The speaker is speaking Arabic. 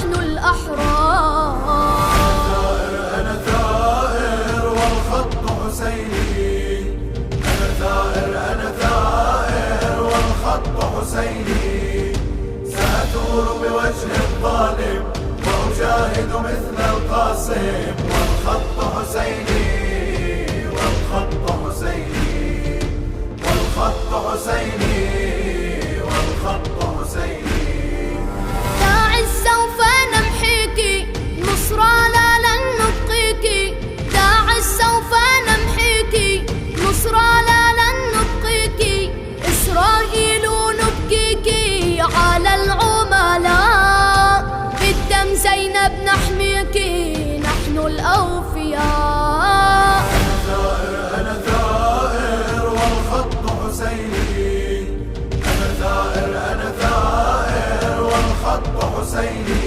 نحن الأحرار. أنا ثائر والخط حسيني، أنا ثائر والخط حسيني، سأثور بوجه الظالم وأجاهد مثل القاسم والخط حسيني.